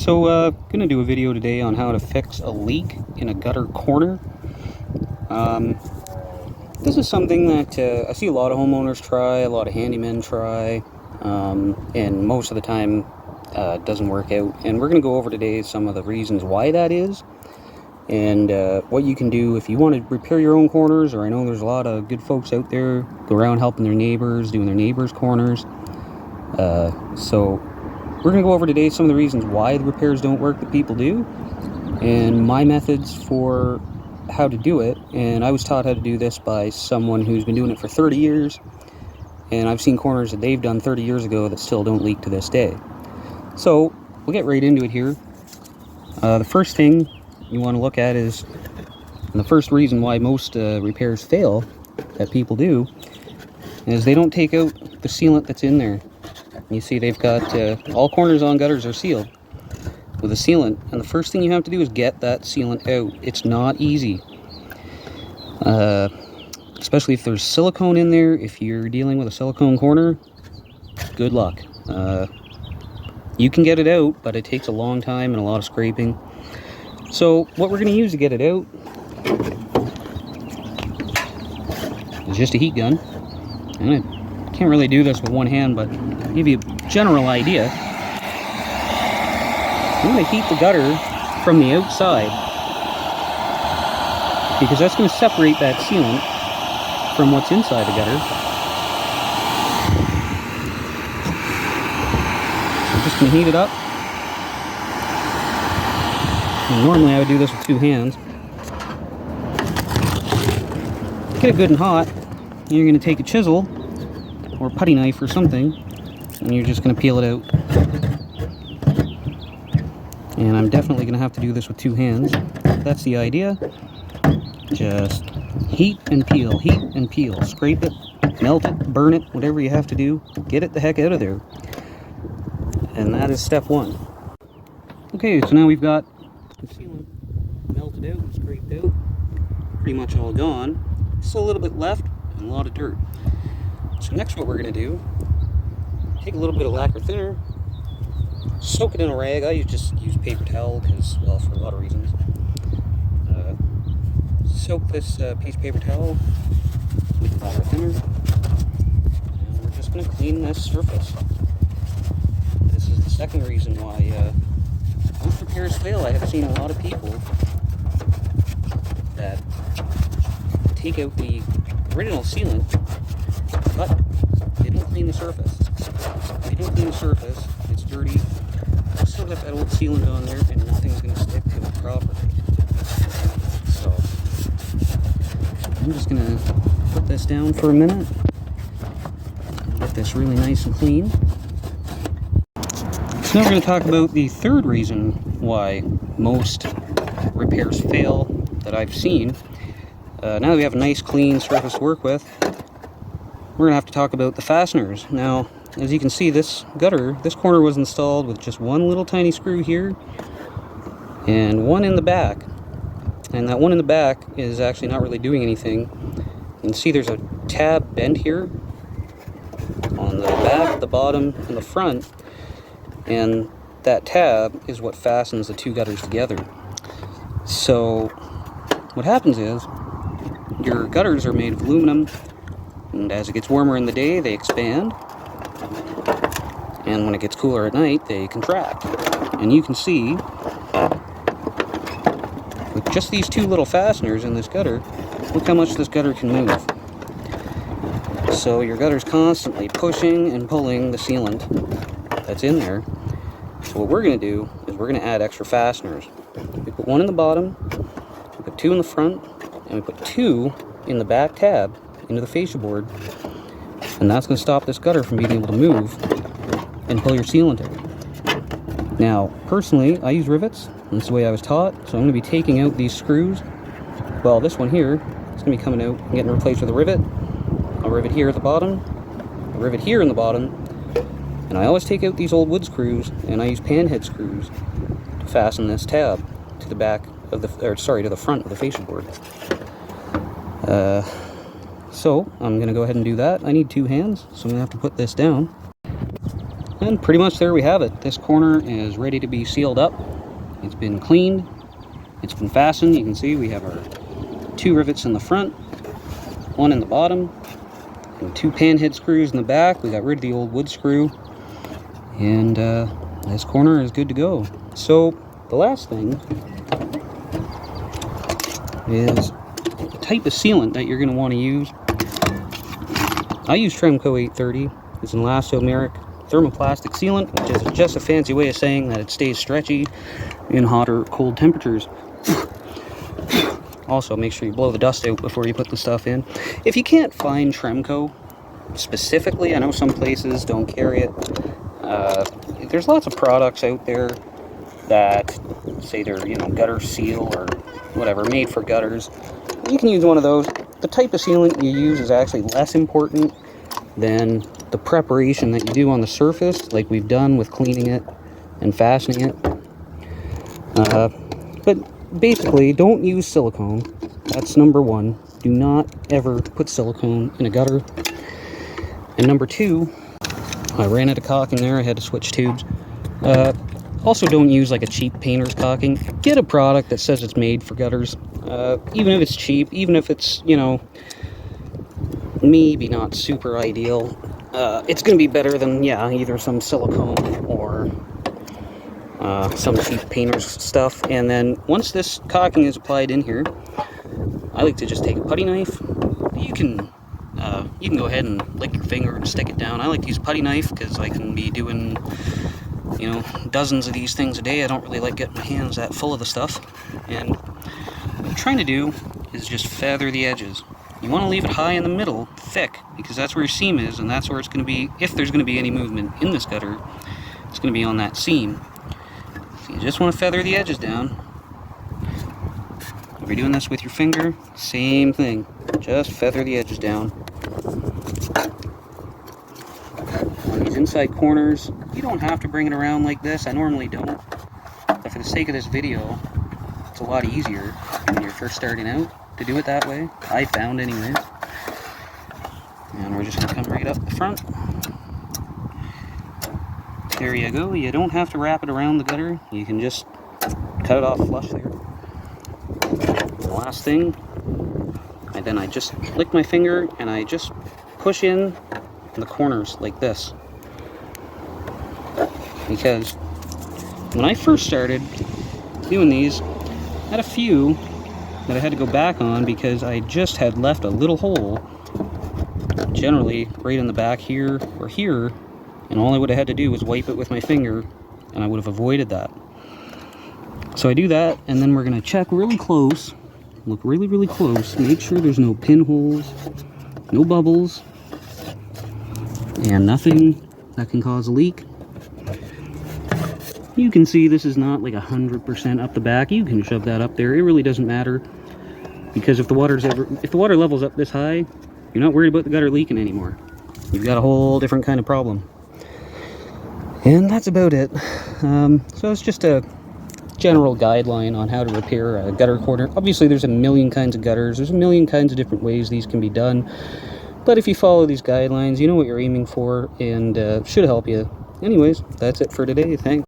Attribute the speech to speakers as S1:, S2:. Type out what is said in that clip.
S1: Gonna do a video today on how to fix a leak in a gutter corner. This is something that I see a lot of homeowners try, a lot of handymen try, and most of the time it doesn't work out. And we're gonna go over today some of the reasons why that is, and what you can do if you want to repair your own corners. Or I know there's a lot of good folks out there go around helping their neighbors, doing their neighbors' corners. So we're going to go over today some of the reasons why the repairs don't work that people do, and my methods for how to do it. And I was taught how to do this by someone who's been doing it for 30 years, and I've seen corners that they've done 30 years ago that still don't leak to this day. So we'll get right into it here. The first thing you want to look at is, and the first reason why most repairs fail that people do, is they don't take out the sealant that's in there. You see they've got all corners on gutters are sealed with a sealant, and the first thing you have to do is get that sealant out. It's not easy, especially if there's silicone in there. If you're dealing with a silicone corner, good luck. You can get it out, but it takes a long time and a lot of scraping. So what we're going to use to get it out is just a heat gun. And I can't really do this with one hand, but to give you a general idea, I'm going to heat the gutter from the outside, because that's going to separate that sealant from what's inside the gutter. So I'm just going to heat it up. And normally I would do this with two hands. Get it good and hot. You're going to take a chisel or putty knife or something, and you're just going to peel it out. And I'm definitely going to have to do this with two hands. That's the idea. Just heat and peel, scrape it, melt it, burn it, whatever you have to do. Get it the heck out of there. And that is step one. Okay, so now we've got the sealant melted out and scraped out. Pretty much all gone. Still a little bit left and a lot of dirt. So next what we're going to do, take a little bit of lacquer thinner, soak it in a rag. I just use paper towel because, well, for a lot of reasons. Soak this piece of paper towel with lacquer thinner, and we're just going to clean this surface. This is the second reason why most repairs fail. I have seen a lot of people that take out the original sealant, but they don't clean the surface. If they don't clean the surface, it's dirty. You still got that old sealant on there, and nothing's going to stick to it properly. So I'm just going to put this down for a minute, get this really nice and clean. So now we're going to talk about the third reason why most repairs fail that I've seen. Now that we have a nice clean surface to work with, we're going to have to talk about the fasteners. Now, as you can see, this corner was installed with just one little tiny screw here and one in the back. And that one in the back is actually not really doing anything. You can see there's a tab bent here on the back, the bottom, and the front. And that tab is what fastens the two gutters together. So what happens is, your gutters are made of aluminum, and as it gets warmer in the day, they expand, and when it gets cooler at night, they contract. And you can see, with just these two little fasteners in this gutter, look how much this gutter can move. So your gutter's constantly pushing and pulling the sealant that's in there. So what we're going to do is we're going to add extra fasteners. We put one in the bottom, we put two in the front, and we put two in the back tab into the fascia board, and that's going to stop this gutter from being able to move and pull your sealant out. Now, personally, I use rivets. That's the way I was taught, so I'm going to be taking out these screws. Well, this one here is going to be coming out and getting replaced with a rivet. A rivet here at the bottom, a rivet here in the bottom, and I always take out these old wood screws, and I use panhead screws to fasten this tab to the back of the, to the front of the fascia board. So I'm going to go ahead and do that. I need two hands, so I'm going to have to put this down. And pretty much there we have it. This corner is ready to be sealed up. It's been cleaned. It's been fastened. You can see we have our 2 rivets in the front, 1 in the bottom, and 2 panhead screws in the back. We got rid of the old wood screw, and this corner is good to go. So the last thing is the type of sealant that you're going to want to use. I use Tremco 830. It's an elastomeric thermoplastic sealant, which is just a fancy way of saying that it stays stretchy in hot or cold temperatures. Also, make sure you blow the dust out before you put the stuff in. If you can't find Tremco specifically, I know some places don't carry it. There's lots of products out there that say they're, you know, gutter seal or whatever, made for gutters. You can use one of those. The type of sealant you use is actually less important than the preparation that you do on the surface, like we've done with cleaning it and fastening it. But basically, don't use silicone. That's number 1. Do not ever put silicone in a gutter. And number 2, I ran out of caulking there. I had to switch tubes. Also, don't use like a cheap painter's caulking. Get a product that says it's made for gutters. Even if it's cheap, even if it's, you know, maybe not super ideal, it's going to be better than, yeah, either some silicone or some cheap painter's stuff. And then once this caulking is applied in here, I like to just take a putty knife. You can go ahead and lick your finger and stick it down. I like to use a putty knife because I can be doing, you know, dozens of these things a day. I don't really like getting my hands that full of the stuff. And what I'm trying to do is just feather the edges. You want to leave it high in the middle, thick, because that's where your seam is, and that's where it's going to be. If there's going to be any movement in this gutter, it's going to be on that seam. So you just want to feather the edges down. If you're doing this with your finger, same thing. Just feather the edges down. On these inside corners, you don't have to bring it around like this. I normally don't. But for the sake of this video, it's a lot easier when you're first starting out to do it that way. I found anyways. And we're just going to come right up the front. There you go. You don't have to wrap it around the gutter. You can just cut it off flush there. The last thing, and I just lick my finger and I just push in the corners like this. Because when I first started doing these, I had a few that I had to go back on because I just had left a little hole, generally right in the back here or here, and all I would have had to do was wipe it with my finger and I would have avoided that. So I do that, and then we're going to check really close, look really, really close, make sure there's no pinholes, no bubbles, and nothing that can cause a leak. You can see this is not like 100% up the back. You can shove that up there. It really doesn't matter, because if the water level's up this high, you're not worried about the gutter leaking anymore. You've got a whole different kind of problem. And that's about it. So it's just a general guideline on how to repair a gutter corner. Obviously, there's a million kinds of gutters. There's a million kinds of different ways these can be done. But if you follow these guidelines, you know what you're aiming for, and should help you. Anyways, that's it for today. Thanks.